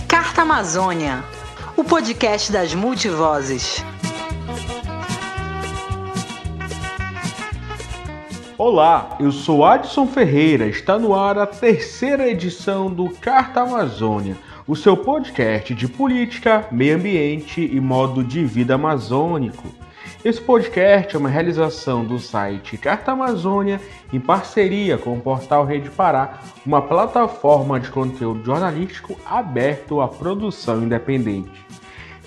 Carta Amazônia, o podcast das multivozes. Olá, eu sou Adson Ferreira, está no ar a terceira edição do Carta Amazônia, o seu podcast de política, meio ambiente e modo de vida amazônico. Esse podcast é uma realização do site Carta Amazônia em parceria com o portal Rede Pará, uma plataforma de conteúdo jornalístico aberto à produção independente.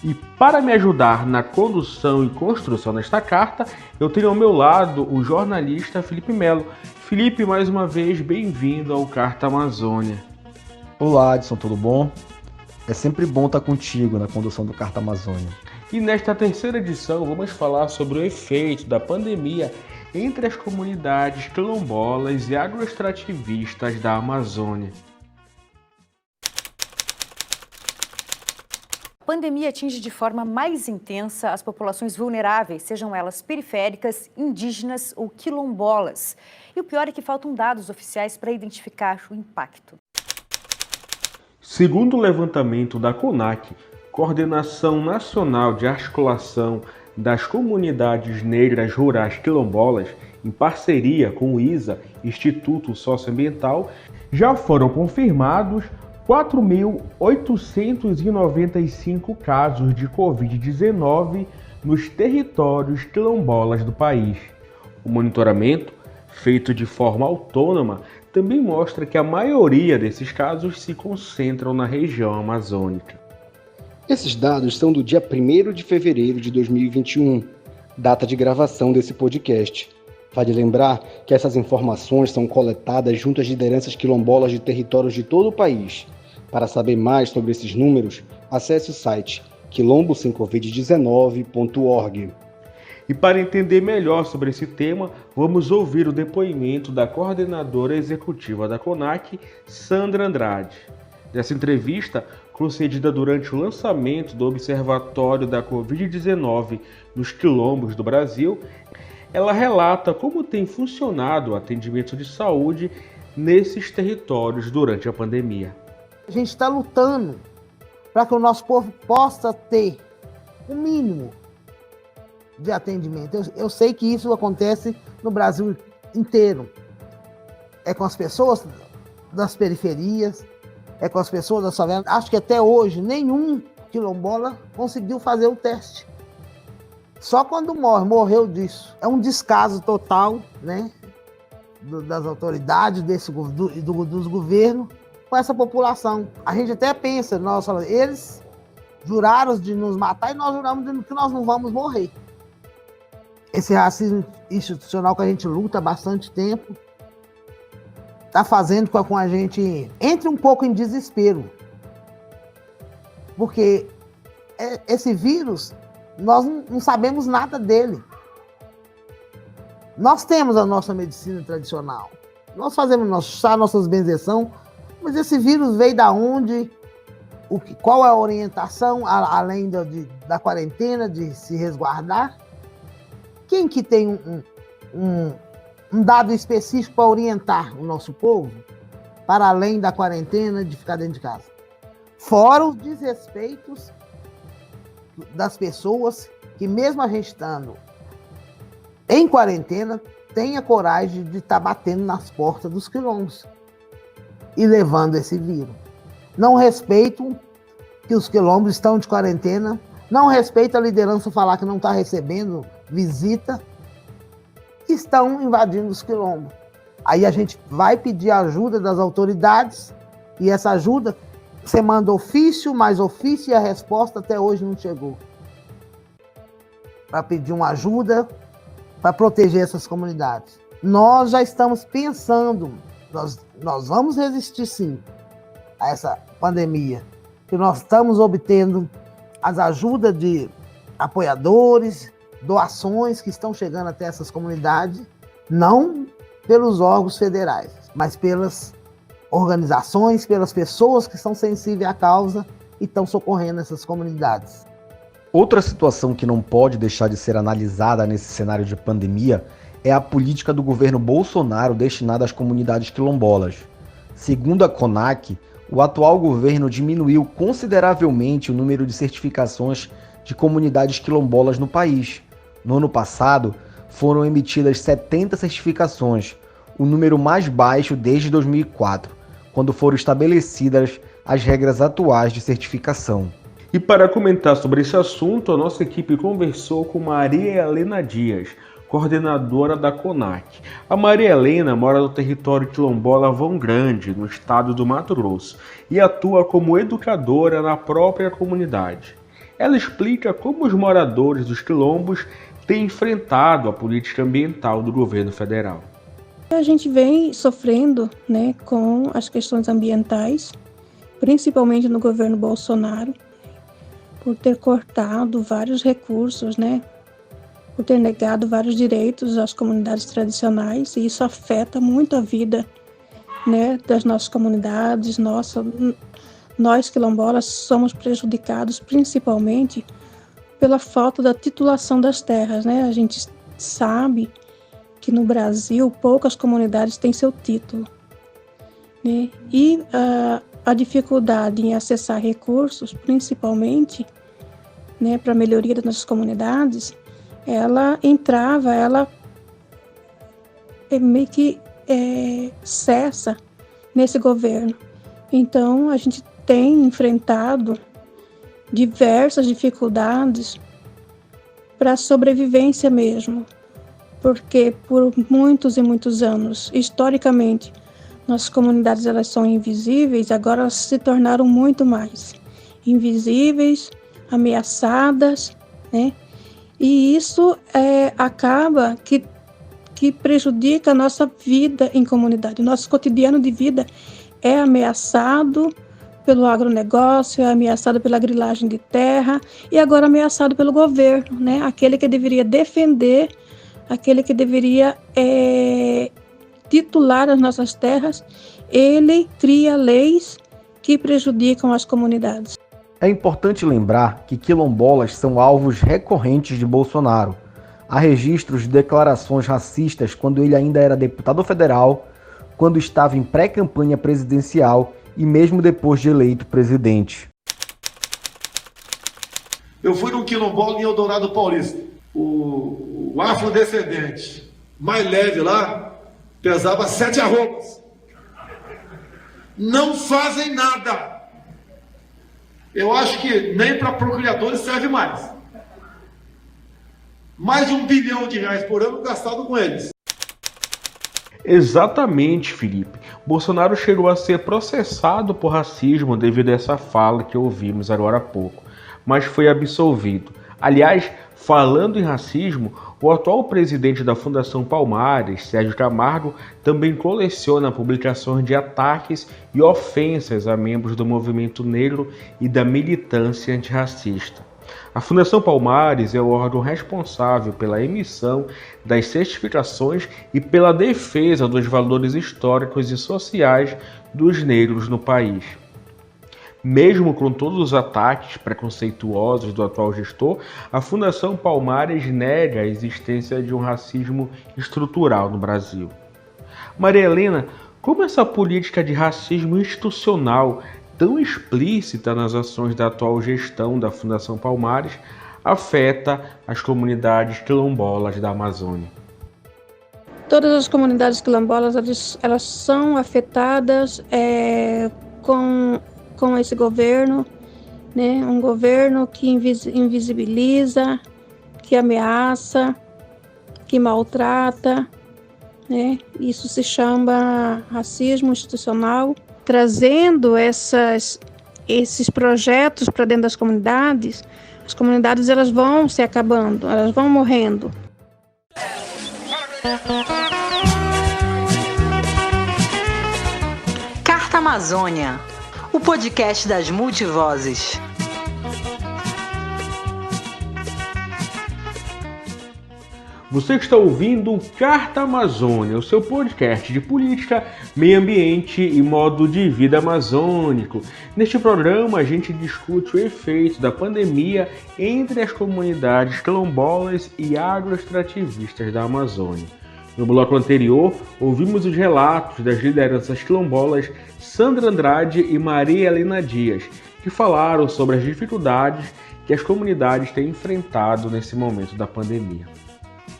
E para me ajudar na condução e construção desta carta, eu tenho ao meu lado o jornalista Felipe Melo. Felipe, mais uma vez, bem-vindo ao Carta Amazônia. Olá, Adson, tudo bom? É sempre bom estar contigo na condução do Carta Amazônia. E nesta terceira edição vamos falar sobre o efeito da pandemia entre as comunidades quilombolas e agroextrativistas da Amazônia. A pandemia atinge de forma mais intensa as populações vulneráveis, sejam elas periféricas, indígenas ou quilombolas. E o pior é que faltam dados oficiais para identificar o impacto. Segundo o levantamento da CONAC, Coordenação Nacional de Articulação das Comunidades Negras Rurais Quilombolas, em parceria com o ISA, Instituto Socioambiental, já foram confirmados 4.895 casos de Covid-19 nos territórios quilombolas do país. O monitoramento, feito de forma autônoma, também mostra que a maioria desses casos se concentram na região amazônica. Esses dados são do dia 1º de fevereiro de 2021, data de gravação desse podcast. Vale lembrar que essas informações são coletadas junto às lideranças quilombolas de territórios de todo o país. Para saber mais sobre esses números, acesse o site quilombosemcovid19.org. E para entender melhor sobre esse tema, vamos ouvir o depoimento da coordenadora executiva da CONAC, Sandra Andrade. Nessa entrevista, concedida durante o lançamento do Observatório da Covid-19 nos quilombos do Brasil, ela relata como tem funcionado o atendimento de saúde nesses territórios durante a pandemia. A gente está lutando para que o nosso povo possa ter o mínimo de atendimento. Eu sei que isso acontece no Brasil inteiro. É com as pessoas das periferias, é com as pessoas das favelas. Acho que até hoje nenhum quilombola conseguiu fazer o teste. Só quando morreu disso. É um descaso total, né, das autoridades, dos governos, com essa população. A gente até pensa, eles juraram de nos matar e nós juramos que nós não vamos morrer. Esse racismo institucional que a gente luta há bastante tempo está fazendo com que a gente entre um pouco em desespero. Porque esse vírus, nós não sabemos nada dele. Nós temos a nossa medicina tradicional. Nós fazemos nossas benzeção, mas esse vírus veio da onde? Qual é a orientação, além da quarentena, de se resguardar? Quem que tem um dado específico para orientar o nosso povo, para além da quarentena, de ficar dentro de casa? Fora os desrespeitos das pessoas que, mesmo a gente estando em quarentena, tem a coragem de estar batendo nas portas dos quilombos e levando esse vírus. Não respeitam que os quilombos estão de quarentena, não respeitam a liderança falar que não está recebendo visita, estão invadindo os quilombos. Aí a gente vai pedir ajuda das autoridades e essa ajuda, você manda ofício, mais ofício e a resposta até hoje não chegou. Para pedir uma ajuda, para proteger essas comunidades. Nós já estamos pensando, nós vamos resistir sim a essa pandemia, que nós estamos obtendo as ajudas de apoiadores, doações que estão chegando até essas comunidades, não pelos órgãos federais, mas pelas organizações, pelas pessoas que são sensíveis à causa e estão socorrendo essas comunidades. Outra situação que não pode deixar de ser analisada nesse cenário de pandemia é a política do governo Bolsonaro destinada às comunidades quilombolas. Segundo a CONAC, o atual governo diminuiu consideravelmente o número de certificações de comunidades quilombolas no país. No ano passado, foram emitidas 70 certificações, o número mais baixo desde 2004, quando foram estabelecidas as regras atuais de certificação. E para comentar sobre esse assunto, a nossa equipe conversou com Maria Helena Dias, coordenadora da CONAC. A Maria Helena mora no território quilombola Vão Grande, no estado do Mato Grosso, e atua como educadora na própria comunidade. Ela explica como os moradores dos quilombos têm enfrentado a política ambiental do governo federal. A gente vem sofrendo, com as questões ambientais, principalmente no governo Bolsonaro, por ter cortado vários recursos, por ter negado vários direitos às comunidades tradicionais, e isso afeta muito a vida, das nossas comunidades. Nós quilombolas somos prejudicados principalmente pela falta da titulação das terras, A gente sabe que no Brasil poucas comunidades têm seu título, E a dificuldade em acessar recursos, principalmente, para a melhoria das nossas comunidades, ela meio que cessa nesse governo. Então, a gente tem enfrentado diversas dificuldades para a sobrevivência mesmo, porque por muitos e muitos anos, historicamente, nossas comunidades elas são invisíveis, agora elas se tornaram muito mais invisíveis, ameaçadas, E isso acaba que prejudica a nossa vida em comunidade. Nosso cotidiano de vida é ameaçado pelo agronegócio, é ameaçado pela grilagem de terra e agora ameaçado pelo governo, Aquele que deveria defender, aquele que deveria titular as nossas terras, ele cria leis que prejudicam as comunidades. É importante lembrar que quilombolas são alvos recorrentes de Bolsonaro. Há registros de declarações racistas quando ele ainda era deputado federal, quando estava em pré-campanha presidencial e mesmo depois de eleito presidente. Eu fui num quilombola em Eldorado Paulista. O afrodescendente mais leve lá pesava 7 arrobas. Não fazem nada. Eu acho que nem para procriadores serve mais. Mais de R$1 bilhão por ano gastado com eles. Exatamente, Felipe. Bolsonaro chegou a ser processado por racismo devido a essa fala que ouvimos agora há pouco, mas foi absolvido. Aliás, falando em racismo, o atual presidente da Fundação Palmares, Sérgio Camargo, também coleciona publicações de ataques e ofensas a membros do movimento negro e da militância antirracista. A Fundação Palmares é o órgão responsável pela emissão das certificações e pela defesa dos valores históricos e sociais dos negros no país. Mesmo com todos os ataques preconceituosos do atual gestor, a Fundação Palmares nega a existência de um racismo estrutural no Brasil. Maria Helena, como essa política de racismo institucional tão explícita nas ações da atual gestão da Fundação Palmares afeta as comunidades quilombolas da Amazônia? Todas as comunidades quilombolas elas são afetadas com esse governo, um governo que invisibiliza, que ameaça, que maltrata, Isso se chama racismo institucional. Trazendo esses projetos para dentro das comunidades, as comunidades elas vão se acabando, elas vão morrendo. Carta Amazônia, o podcast das multivozes. Você está ouvindo Carta Amazônia, o seu podcast de política, meio ambiente e modo de vida amazônico. Neste programa, a gente discute o efeito da pandemia entre as comunidades quilombolas e agroextrativistas da Amazônia. No bloco anterior, ouvimos os relatos das lideranças quilombolas Sandra Andrade e Maria Helena Dias, que falaram sobre as dificuldades que as comunidades têm enfrentado nesse momento da pandemia.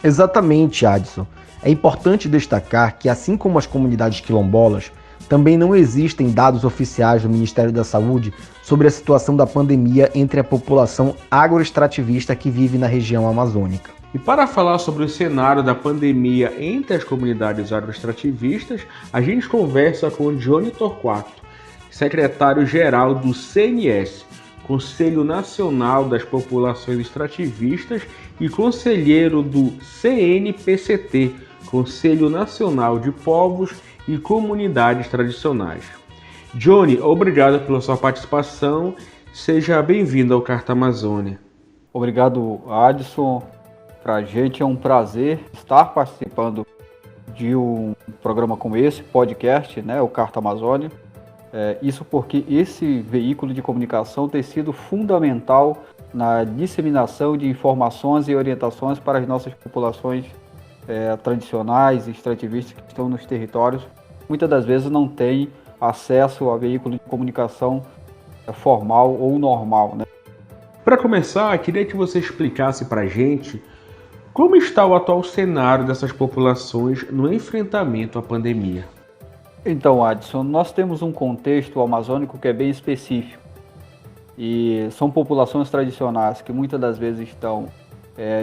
Exatamente, Adson. É importante destacar que, assim como as comunidades quilombolas, também não existem dados oficiais do Ministério da Saúde sobre a situação da pandemia entre a população agroextrativista que vive na região amazônica. E para falar sobre o cenário da pandemia entre as comunidades agroextrativistas, a gente conversa com Johnny Torquato, secretário-geral do CNS, Conselho Nacional das Populações Extrativistas, e conselheiro do CNPCT, Conselho Nacional de Povos e Comunidades Tradicionais. Johnny, obrigado pela sua participação. Seja bem-vindo ao Carta Amazônia. Obrigado, Adson. Para a gente é um prazer estar participando de um programa como esse, podcast, o Carta Amazônia. Isso porque esse veículo de comunicação tem sido fundamental na disseminação de informações e orientações para as nossas populações tradicionais e extrativistas que estão nos territórios. Muitas das vezes não têm acesso a veículo de comunicação formal ou normal. Para começar, queria que você explicasse para a gente como está o atual cenário dessas populações no enfrentamento à pandemia. Então, Adson, nós temos um contexto amazônico que é bem específico. E são populações tradicionais que muitas das vezes estão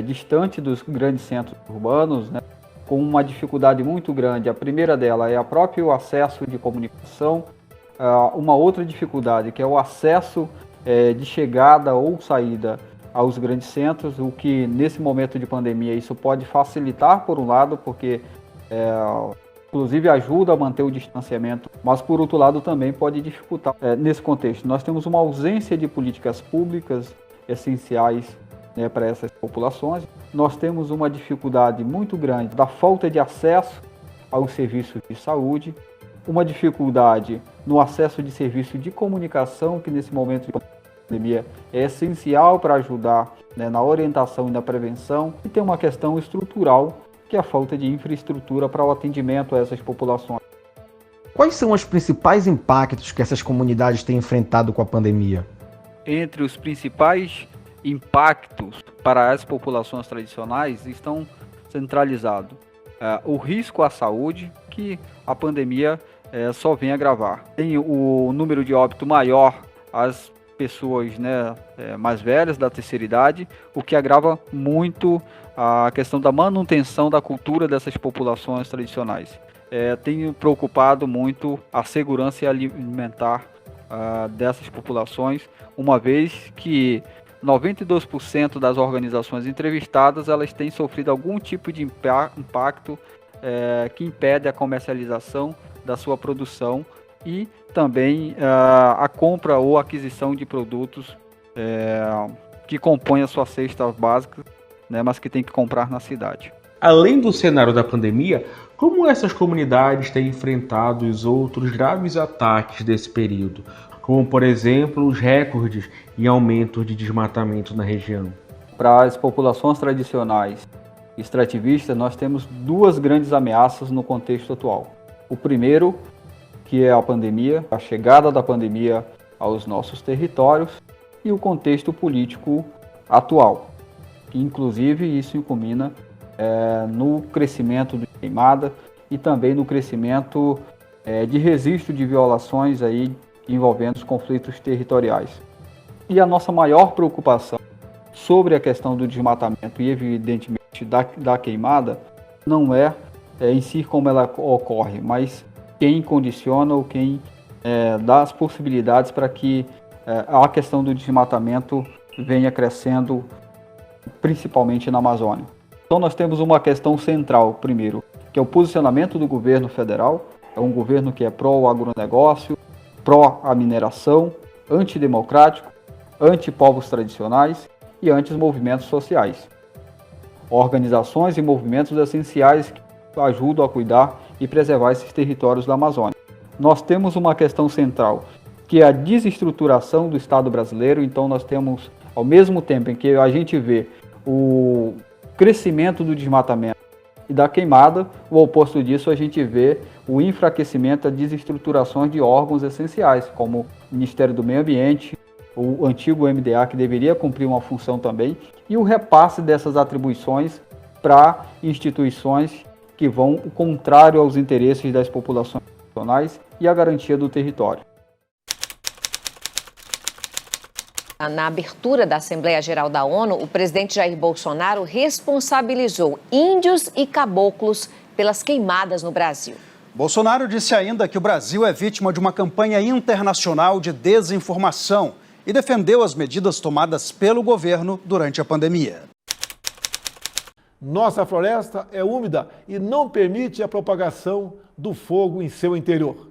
distante dos grandes centros urbanos, com uma dificuldade muito grande. A primeira dela é o próprio acesso de comunicação. Uma outra dificuldade que é o acesso de chegada ou saída aos grandes centros, o que nesse momento de pandemia isso pode facilitar por um lado, porque inclusive ajuda a manter o distanciamento, mas por outro lado também pode dificultar. Nesse contexto, nós temos uma ausência de políticas públicas essenciais para essas populações. Nós temos uma dificuldade muito grande da falta de acesso aos serviços de saúde, uma dificuldade no acesso de serviço de comunicação, que nesse momento de pandemia é essencial para ajudar na orientação e na prevenção, e tem uma questão estrutural, que é a falta de infraestrutura para o atendimento a essas populações. Quais são os principais impactos que essas comunidades têm enfrentado com a pandemia? Entre os principais impactos para as populações tradicionais estão centralizados o risco à saúde, que a pandemia só vem agravar. Tem o número de óbito maior às pessoas mais velhas, da terceira idade, o que agrava muito a questão da manutenção da cultura dessas populações tradicionais. Tem preocupado muito a segurança alimentar dessas populações, uma vez que 92% das organizações entrevistadas elas têm sofrido algum tipo de impacto que impede a comercialização da sua produção e também a compra ou aquisição de produtos que compõem a sua cesta básica, mas que tem que comprar na cidade. Além do cenário da pandemia, como essas comunidades têm enfrentado os outros graves ataques desse período, como, por exemplo, os recordes em aumento de desmatamento na região? Para as populações tradicionais extrativistas, nós temos duas grandes ameaças no contexto atual. O primeiro, que é a pandemia, a chegada da pandemia aos nossos territórios, e o contexto político atual, que inclusive isso culmina no crescimento de queimada e também no crescimento de registro de violações aí envolvendo os conflitos territoriais. E a nossa maior preocupação sobre a questão do desmatamento e evidentemente da queimada não é em si como ela ocorre, mas quem condiciona ou quem dá as possibilidades para que a questão do desmatamento venha crescendo, principalmente na Amazônia. Então nós temos uma questão central, primeiro, que é o posicionamento do governo federal. É um governo que é pró-agronegócio, pró-mineração, antidemocrático, anti-povos tradicionais e anti-movimentos sociais. Organizações e movimentos essenciais que ajudam a cuidar e preservar esses territórios da Amazônia. Nós temos uma questão central, que é a desestruturação do Estado brasileiro. Então nós temos, ao mesmo tempo em que a gente vê o crescimento do desmatamento e da queimada. O oposto disso, a gente vê o enfraquecimento, a desestruturação de órgãos essenciais, como o Ministério do Meio Ambiente, o antigo MDA, que deveria cumprir uma função também, e o repasse dessas atribuições para instituições que vão contrário aos interesses das populações nacionais e a garantia do território. Na abertura da Assembleia Geral da ONU, o presidente Jair Bolsonaro responsabilizou índios e caboclos pelas queimadas no Brasil. Bolsonaro disse ainda que o Brasil é vítima de uma campanha internacional de desinformação e defendeu as medidas tomadas pelo governo durante a pandemia. Nossa floresta é úmida e não permite a propagação do fogo em seu interior.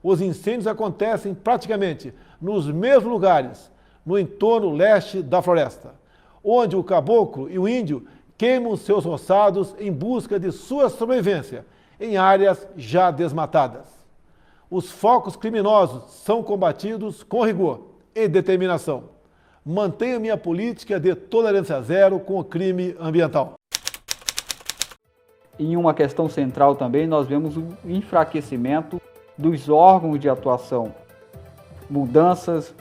Os incêndios acontecem praticamente nos mesmos lugares, no entorno leste da floresta, onde o caboclo e o índio queimam seus roçados em busca de sua sobrevivência em áreas já desmatadas. Os focos criminosos são combatidos com rigor e determinação. Mantenho minha política de tolerância zero com o crime ambiental. Em uma questão central também, nós vemos o enfraquecimento dos órgãos de atuação, mudanças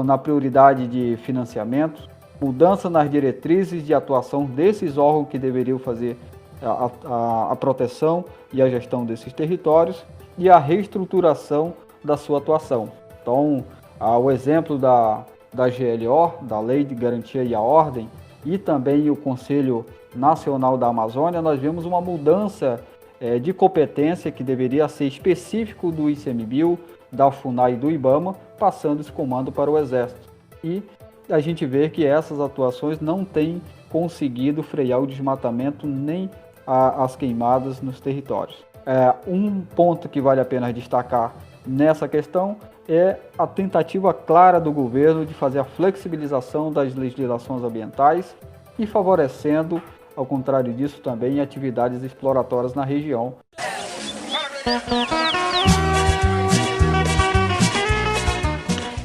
na prioridade de financiamento, mudança nas diretrizes de atuação desses órgãos que deveriam fazer a proteção e a gestão desses territórios e a reestruturação da sua atuação. Então, o exemplo da GLO, da Lei de Garantia e a Ordem, e também o Conselho Nacional da Amazônia, nós vemos uma mudança de competência que deveria ser específico do ICMBio, da FUNAI e do IBAMA, passando esse comando para o Exército. E a gente vê que essas atuações não têm conseguido frear o desmatamento nem as queimadas nos territórios. Um ponto que vale a pena destacar nessa questão é a tentativa clara do governo de fazer a flexibilização das legislações ambientais e favorecendo, ao contrário disso, também atividades exploratórias na região.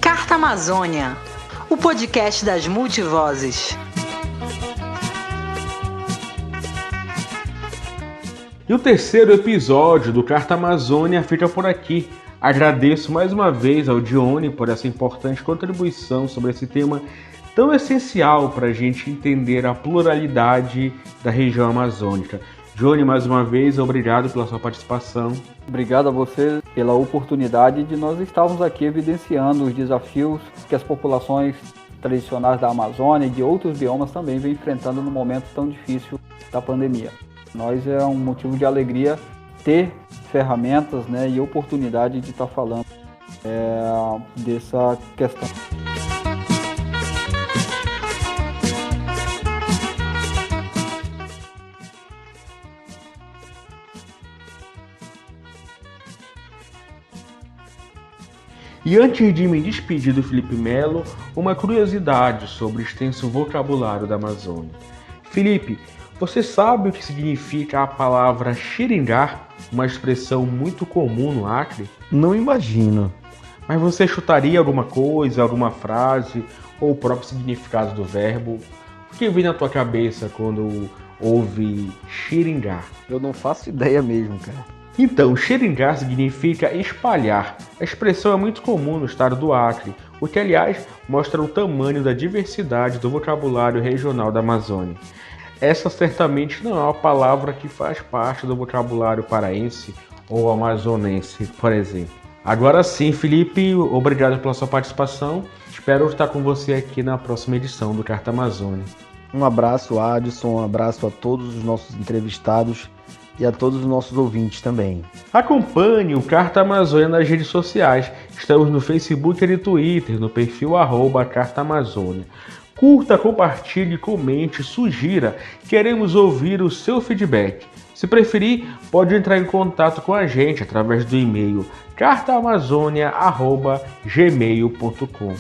Carta Amazônia, o podcast das multivozes. E o terceiro episódio do Carta Amazônia fica por aqui. Agradeço mais uma vez ao Dione por essa importante contribuição sobre esse tema tão essencial para a gente entender a pluralidade da região amazônica. Dione, mais uma vez, obrigado pela sua participação. Obrigado a você pela oportunidade de nós estarmos aqui evidenciando os desafios que as populações tradicionais da Amazônia e de outros biomas também vêm enfrentando no momento tão difícil da pandemia. Nós é um motivo de alegria ter ferramentas, né, e oportunidade de estar falando dessa questão. E antes de me despedir do Felipe Melo, uma curiosidade sobre o extenso vocabulário da Amazônia. Felipe, você sabe o que significa a palavra xiringar, uma expressão muito comum no Acre? Não imagino. Mas você chutaria alguma coisa, alguma frase, ou o próprio significado do verbo? O que vem na tua cabeça quando ouve xiringar? Eu não faço ideia mesmo, cara. Então, xiringar significa espalhar. A expressão é muito comum no estado do Acre, o que, aliás, mostra o tamanho da diversidade do vocabulário regional da Amazônia. Essa certamente não é uma palavra que faz parte do vocabulário paraense ou amazonense, por exemplo. Agora sim, Felipe, obrigado pela sua participação. Espero estar com você aqui na próxima edição do Carta Amazônia. Um abraço, Adson, um abraço a todos os nossos entrevistados e a todos os nossos ouvintes também. Acompanhe o Carta Amazônia nas redes sociais. Estamos no Facebook e no Twitter, no perfil @Carta Amazônia. Curta, compartilhe, comente, sugira. Queremos ouvir o seu feedback. Se preferir, pode entrar em contato com a gente através do e-mail cartaamazonia@gmail.com.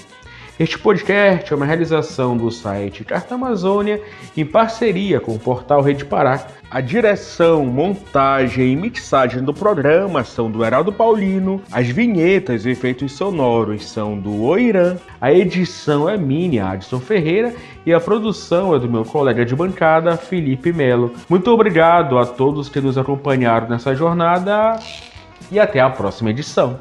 Este podcast é uma realização do site Carta Amazônia em parceria com o portal Rede Pará. A direção, montagem e mixagem do programa são do Heraldo Paulino, as vinhetas e efeitos sonoros são do Oirã, a edição é minha, Adson Ferreira, e a produção é do meu colega de bancada, Felipe Melo. Muito obrigado a todos que nos acompanharam nessa jornada e até a próxima edição.